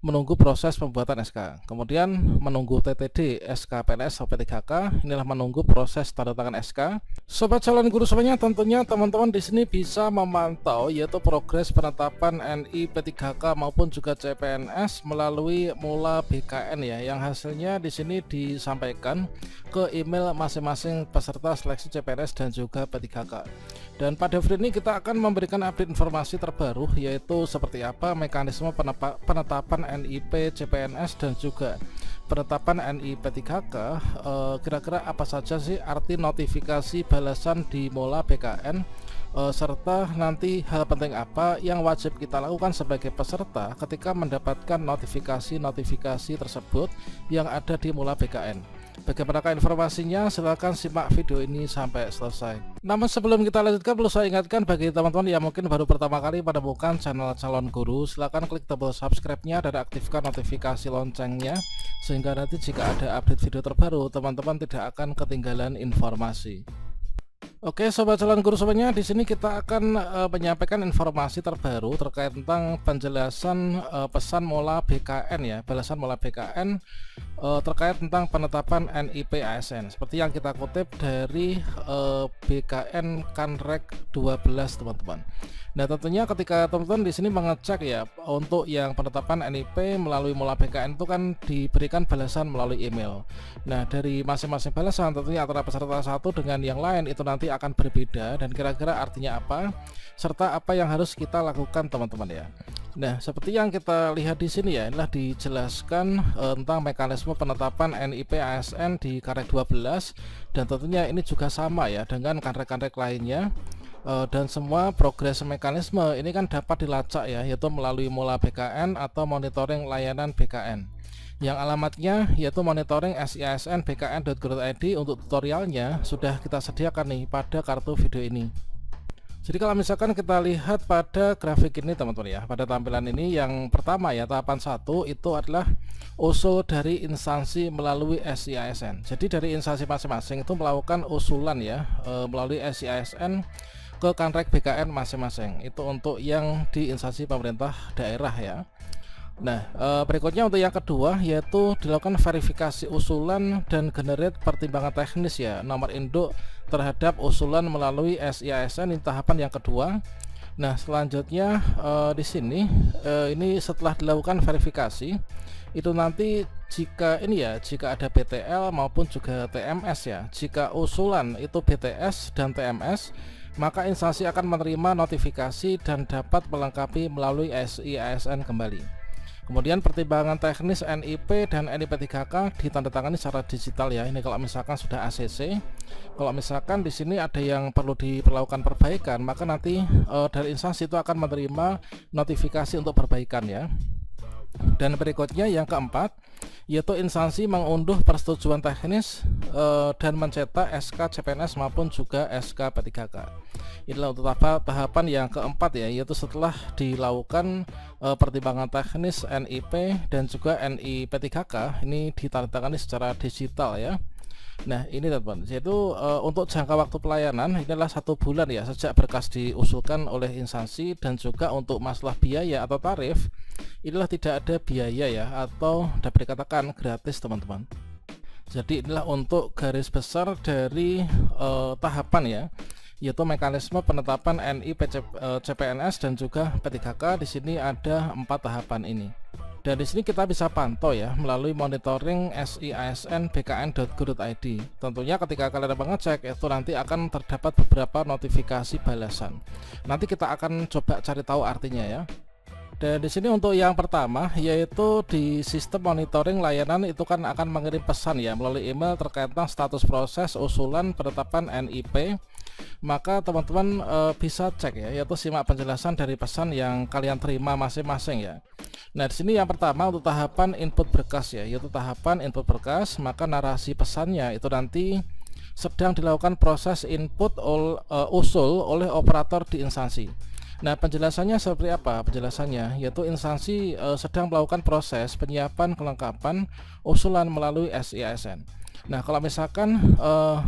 menunggu proses pembuatan SK. Kemudian menunggu TTD SK PNS atau P3K, inilah menunggu proses tanda tangan SK. Sobat calon guru semuanya, tentunya teman-teman di sini bisa memantau yaitu progres penetapan NI P3K maupun juga CPNS melalui Mula BKN ya, yang hasilnya di sini disampaikan ke email masing-masing peserta seleksi CPNS dan juga P3K. Dan pada video ini kita akan memberikan update informasi terbaru, yaitu seperti apa mekanisme penetapan NIP CPNS dan juga penetapan NI P3K. Kira-kira apa saja sih arti notifikasi balasan di Mula BKN, serta nanti hal penting apa yang wajib kita lakukan sebagai peserta ketika mendapatkan notifikasi tersebut yang ada di Mula BKN. Bagaimanakah informasinya? Silahkan simak video ini sampai selesai. Namun sebelum kita lanjutkan, perlu saya ingatkan bagi teman-teman yang mungkin baru pertama kali menemukan channel calon guru, silahkan klik tombol subscribe-nya dan aktifkan notifikasi loncengnya, sehingga nanti jika ada update video terbaru, teman-teman tidak akan ketinggalan informasi. Oke, sobat calon guru semuanya, di sini kita akan menyampaikan informasi terbaru terkait tentang penjelasan pesan Mula BKN ya, balasan Mula BKN terkait tentang penetapan NIP ASN. Seperti yang kita kutip dari BKN Kanrek 12, teman-teman. Nah, tentunya ketika teman-teman di sini mengecek ya, untuk yang penetapan NIP melalui Mula BKN itu kan diberikan balasan melalui email. Nah, dari masing-masing balasan tentunya antara peserta satu dengan yang lain itu nanti akan berbeda, dan kira-kira artinya apa serta apa yang harus kita lakukan, teman-teman ya. Nah, seperti yang kita lihat di sini ya, inilah dijelaskan tentang mekanisme penetapan NIP ASN di Kanrek 12, dan tentunya ini juga sama ya dengan kanrek-kanrek lainnya. Dan semua progres mekanisme ini kan dapat dilacak ya, yaitu melalui Mula BKN atau monitoring layanan BKN, yang alamatnya yaitu monitoring SIASN bkn.go.id. Untuk tutorialnya sudah kita sediakan nih pada kartu video ini. Jadi kalau misalkan kita lihat pada grafik ini, teman-teman ya, pada tampilan ini yang pertama ya, tahapan 1 itu adalah usul dari instansi melalui SIASN. Jadi dari instansi masing-masing itu melakukan usulan ya, melalui SIASN ke Kanrek BKN masing-masing. Itu untuk yang di instansi pemerintah daerah ya. Nah, berikutnya untuk yang kedua yaitu dilakukan verifikasi usulan dan generate pertimbangan teknis ya, nomor induk terhadap usulan melalui SIASN di tahapan yang kedua. Nah, selanjutnya di sini ini setelah dilakukan verifikasi itu nanti jika ini ya, jika ada BTL maupun juga TMS ya, jika usulan itu BTS dan TMS, maka instansi akan menerima notifikasi dan dapat melengkapi melalui SIASN kembali. Kemudian pertimbangan teknis NIP dan NIP 3K ditandatangani secara digital ya. Ini kalau misalkan sudah ACC. Kalau misalkan di sini ada yang perlu diperlakukan perbaikan, maka nanti dari instansi itu akan menerima notifikasi untuk perbaikan ya. Dan berikutnya yang keempat yaitu instansi mengunduh persetujuan teknis dan mencetak SK CPNS maupun juga SK P3K. Inilah untuk tahapan yang keempat ya, yaitu setelah dilakukan pertimbangan teknis NIP dan juga NI P3K ini ditandatangani secara digital ya. Nah, ini teman-teman, yaitu untuk jangka waktu pelayanan ini adalah 1 bulan ya sejak berkas diusulkan oleh instansi, dan juga untuk masalah biaya atau tarif inilah tidak ada biaya ya, atau dapat dikatakan gratis, teman-teman. Jadi inilah untuk garis besar dari tahapan ya, yaitu mekanisme penetapan NI CPNS dan juga P3K. Di sini ada 4 tahapan ini. Dan di sini kita bisa pantau ya melalui monitoring SIASN bkn.go.id. Tentunya ketika kalian mengecek itu nanti akan terdapat beberapa notifikasi balasan. Nanti kita akan coba cari tahu artinya ya. Dan di sini untuk yang pertama yaitu di sistem monitoring layanan itu kan akan mengirim pesan ya melalui email terkait tentang status proses usulan penetapan NIP. Maka teman-teman bisa cek ya, yaitu simak penjelasan dari pesan yang kalian terima masing-masing ya. Nah, di sini yang pertama untuk tahapan input berkas ya, yaitu tahapan input berkas, maka narasi pesannya itu nanti sedang dilakukan proses input usul oleh operator di instansi. Nah, penjelasannya seperti apa? Penjelasannya yaitu instansi sedang melakukan proses penyiapan kelengkapan usulan melalui SIASN. Nah, kalau misalkan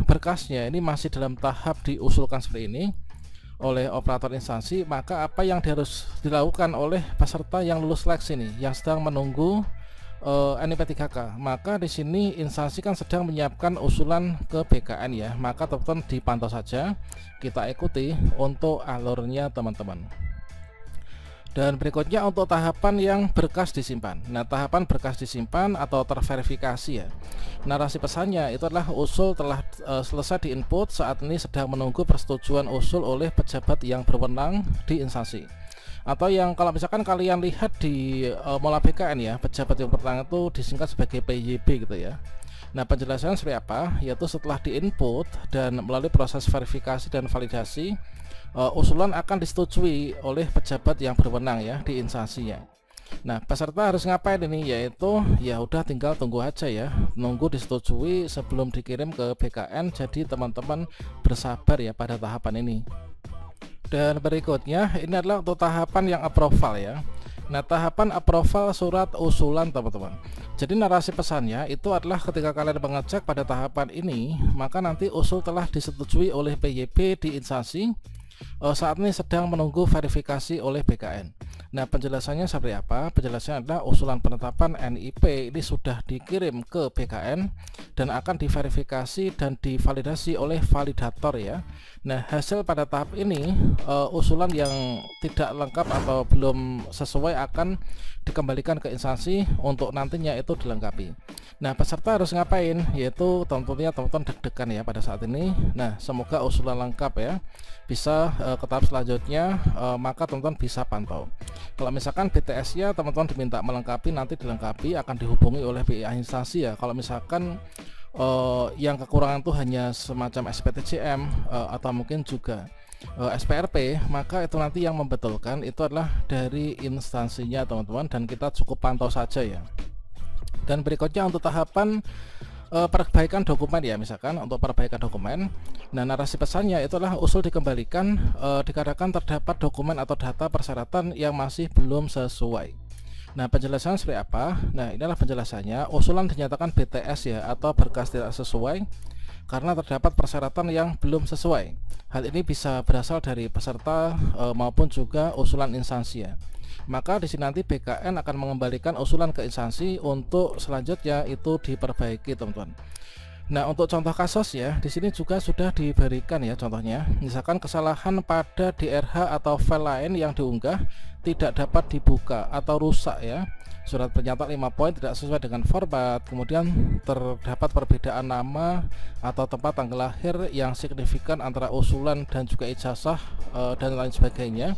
berkasnya ini masih dalam tahap diusulkan seperti ini, oleh operator instansi, maka apa yang harus dilakukan oleh peserta yang lulus seleksi nih, yang sedang menunggu NIP3K? Maka di sini instansi kan sedang menyiapkan usulan ke BKN ya, maka teman-teman dipantau saja, kita ikuti untuk alurnya teman-teman. Dan berikutnya untuk tahapan yang berkas disimpan. Nah, tahapan berkas disimpan atau terverifikasi ya. Narasi pesannya itu adalah usul telah selesai diinput, saat ini sedang menunggu persetujuan usul oleh pejabat yang berwenang di instansi. Atau yang kalau misalkan kalian lihat di Mola BKN ya, pejabat yang berwenang itu disingkat sebagai PYB gitu ya. Nah, penjelasannya seperti apa? Yaitu setelah diinput dan melalui proses verifikasi dan validasi, usulan akan disetujui oleh pejabat yang berwenang ya di instansinya. Nah, peserta harus ngapain ini? Yaitu ya udah tinggal tunggu aja ya, nunggu disetujui sebelum dikirim ke BKN. Jadi teman-teman bersabar ya pada tahapan ini. Dan berikutnya ini adalah untuk tahapan yang approval ya. Nah, tahapan approval surat usulan teman-teman. Jadi narasi pesannya itu adalah ketika kalian mengecek pada tahapan ini, maka nanti usul telah disetujui oleh PYB di instansi, saat ini sedang menunggu verifikasi oleh BKN. Nah, penjelasannya seperti apa? Penjelasannya adalah usulan penetapan NIP ini sudah dikirim ke BKN dan akan diverifikasi dan divalidasi oleh validator ya. Nah, hasil pada tahap ini usulan yang tidak lengkap atau belum sesuai akan dikembalikan ke instansi untuk nantinya itu dilengkapi. Nah, peserta harus ngapain? Yaitu tentunya teman-teman deg-degan ya pada saat ini. Nah, semoga usulan lengkap ya, bisa ke tahap selanjutnya, maka teman-teman bisa pantau. Kalau misalkan BTS-nya teman-teman diminta melengkapi, nanti dilengkapi, akan dihubungi oleh pihak instansi ya. Kalau misalkan yang kekurangan itu hanya semacam SPTJM atau mungkin juga SPRP, maka itu nanti yang membetulkan itu adalah dari instansinya teman-teman, dan kita cukup pantau saja ya. Dan berikutnya untuk tahapan perbaikan dokumen ya, misalkan untuk perbaikan dokumen. Nah, narasi pesannya itu adalah usul dikembalikan dikarenakan terdapat dokumen atau data persyaratan yang masih belum sesuai. Nah, penjelasan seperti apa? Nah, inilah penjelasannya. Usulan dinyatakan BTS ya, atau berkas tidak sesuai karena terdapat persyaratan yang belum sesuai. Hal ini bisa berasal dari peserta maupun juga usulan instansi ya. Maka di sini nanti BKN akan mengembalikan usulan ke instansi untuk selanjutnya itu diperbaiki teman-teman. Nah, untuk contoh kasus ya, di sini juga sudah diberikan ya contohnya. Misalkan kesalahan pada DRH atau file lain yang diunggah tidak dapat dibuka atau rusak ya. Surat pernyataan 5 poin tidak sesuai dengan format, kemudian terdapat perbedaan nama atau tempat tanggal lahir yang signifikan antara usulan dan juga ijazah dan lain sebagainya.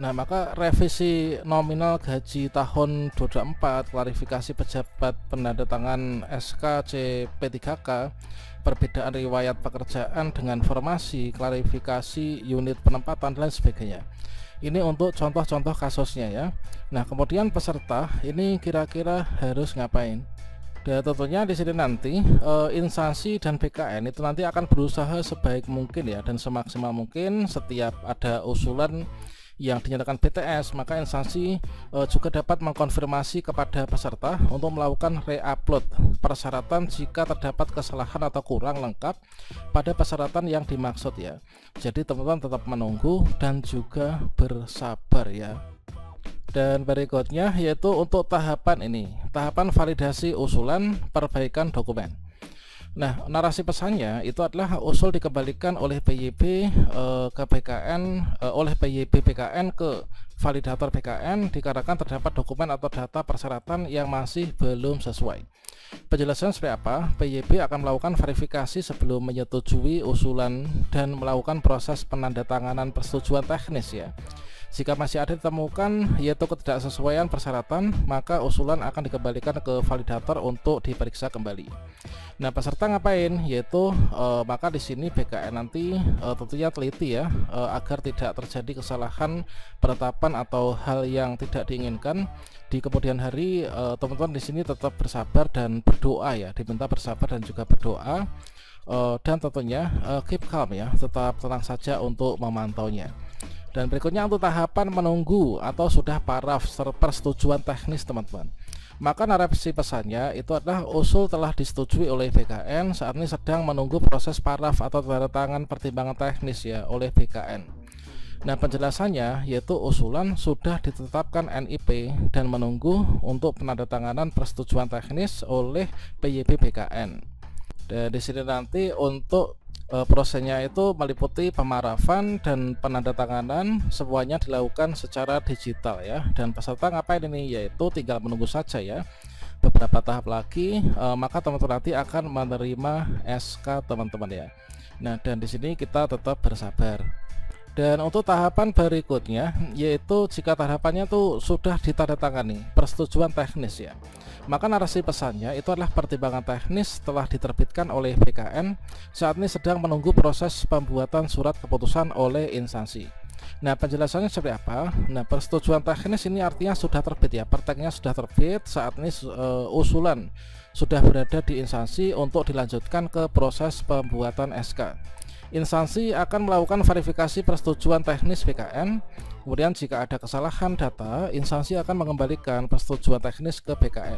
Nah, maka revisi nominal gaji tahun 2024, klarifikasi pejabat penandatangan SK CP3K, perbedaan riwayat pekerjaan dengan formasi, klarifikasi unit penempatan dan lain sebagainya. Ini untuk contoh-contoh kasusnya ya. Nah, kemudian peserta ini kira-kira harus ngapain? Dan tentunya di sini nanti instansi dan BKN itu nanti akan berusaha sebaik mungkin ya, dan semaksimal mungkin setiap ada usulan yang dinyatakan BTS, maka instansi juga dapat mengkonfirmasi kepada peserta untuk melakukan re-upload persyaratan jika terdapat kesalahan atau kurang lengkap pada persyaratan yang dimaksud ya. Jadi teman-teman tetap menunggu dan juga bersabar ya. Dan berikutnya yaitu untuk tahapan ini, tahapan validasi usulan perbaikan dokumen. Nah, narasi pesannya itu adalah usul dikembalikan oleh PYB ke BKN, oleh PYB BKN ke validator BKN dikarenakan terdapat dokumen atau data persyaratan yang masih belum sesuai. Penjelasan seperti apa? PYB akan melakukan verifikasi sebelum menyetujui usulan dan melakukan proses penandatanganan persetujuan teknis ya. Jika masih ada ditemukan yaitu ketidaksesuaian persyaratan, maka usulan akan dikembalikan ke validator untuk diperiksa kembali. Nah, peserta ngapain? Yaitu maka di sini BKN nanti tentunya teliti ya agar tidak terjadi kesalahan penetapan atau hal yang tidak diinginkan di kemudian hari. Teman-teman di sini tetap bersabar dan berdoa ya, diminta bersabar dan juga berdoa, dan tentunya keep calm ya, tetap tenang saja untuk memantaunya. Dan berikutnya untuk tahapan menunggu atau sudah paraf persetujuan teknis teman-teman. Maka narasi pesannya itu adalah usul telah disetujui oleh BKN, saat ini sedang menunggu proses paraf atau tanda tangan pertimbangan teknis ya oleh BKN. Nah, penjelasannya yaitu usulan sudah ditetapkan NIP dan menunggu untuk penandatanganan persetujuan teknis oleh PYB BKN. Dan di sini nanti untuk prosesnya itu meliputi pemarahan dan penandatanganan, semuanya dilakukan secara digital ya. Dan peserta ngapain ini? Yaitu tinggal menunggu saja ya. Beberapa tahap lagi, maka teman-teman nanti akan menerima SK teman-teman ya. Nah, dan di sini kita tetap bersabar. Dan untuk tahapan berikutnya, yaitu jika tahapannya tuh sudah ditandatangani persetujuan teknis ya, maka narasi pesannya itu adalah pertimbangan teknis telah diterbitkan oleh BKN, saat ini sedang menunggu proses pembuatan surat keputusan oleh instansi. Nah, penjelasannya seperti apa? Nah, persetujuan teknis ini artinya sudah terbit ya, perteknya sudah terbit, saat ini usulan sudah berada di instansi untuk dilanjutkan ke proses pembuatan SK. Instansi akan melakukan verifikasi persetujuan teknis BKN. Kemudian jika ada kesalahan data, instansi akan mengembalikan persetujuan teknis ke BKN.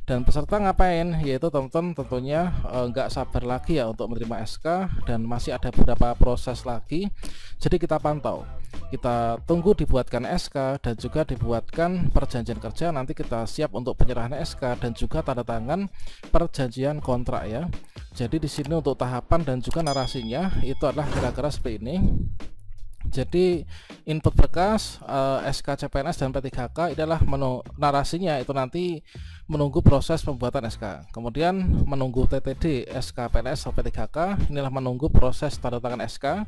Dan peserta ngapain? Yaitu teman-teman tentunya nggak sabar lagi ya untuk menerima SK, dan masih ada beberapa proses lagi. Jadi kita pantau, kita tunggu dibuatkan SK dan juga dibuatkan perjanjian kerja. Nanti kita siap untuk penyerahan SK dan juga tanda tangan perjanjian kontrak ya. Jadi di sini untuk tahapan dan juga narasinya itu adalah kira-kira seperti ini. Jadi input berkas SK CPNS dan P3K adalah narasinya itu nanti menunggu proses pembuatan SK. Kemudian menunggu TTD SK PNS atau P3K, inilah menunggu proses tanda tangan SK.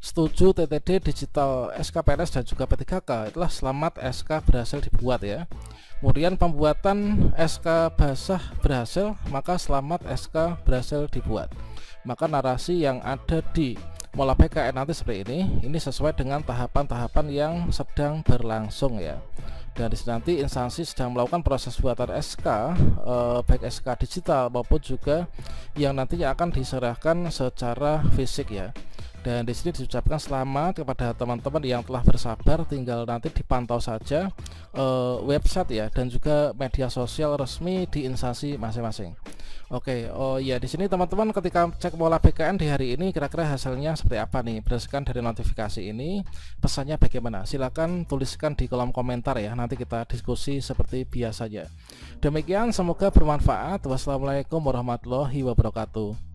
Setuju TTD digital SK PNS dan juga P3K, itulah selamat SK berhasil dibuat ya. Kemudian pembuatan SK basah berhasil, maka selamat SK berhasil dibuat. Maka narasi yang ada di Mola PKN nanti seperti ini sesuai dengan tahapan-tahapan yang sedang berlangsung ya. Dan nanti instansi sedang melakukan proses buatan SK, baik SK digital maupun juga yang nantinya akan diserahkan secara fisik ya. Dan di sini diucapkan selamat kepada teman-teman yang telah bersabar, tinggal nanti dipantau saja website ya dan juga media sosial resmi di instansi masing-masing. Oke, oh ya, di sini teman-teman ketika cek Mola BKN di hari ini kira-kira hasilnya seperti apa nih berdasarkan dari notifikasi ini, pesannya bagaimana? Silakan tuliskan di kolom komentar ya, nanti kita diskusi seperti biasanya. Demikian, semoga bermanfaat. Wassalamualaikum warahmatullahi wabarakatuh.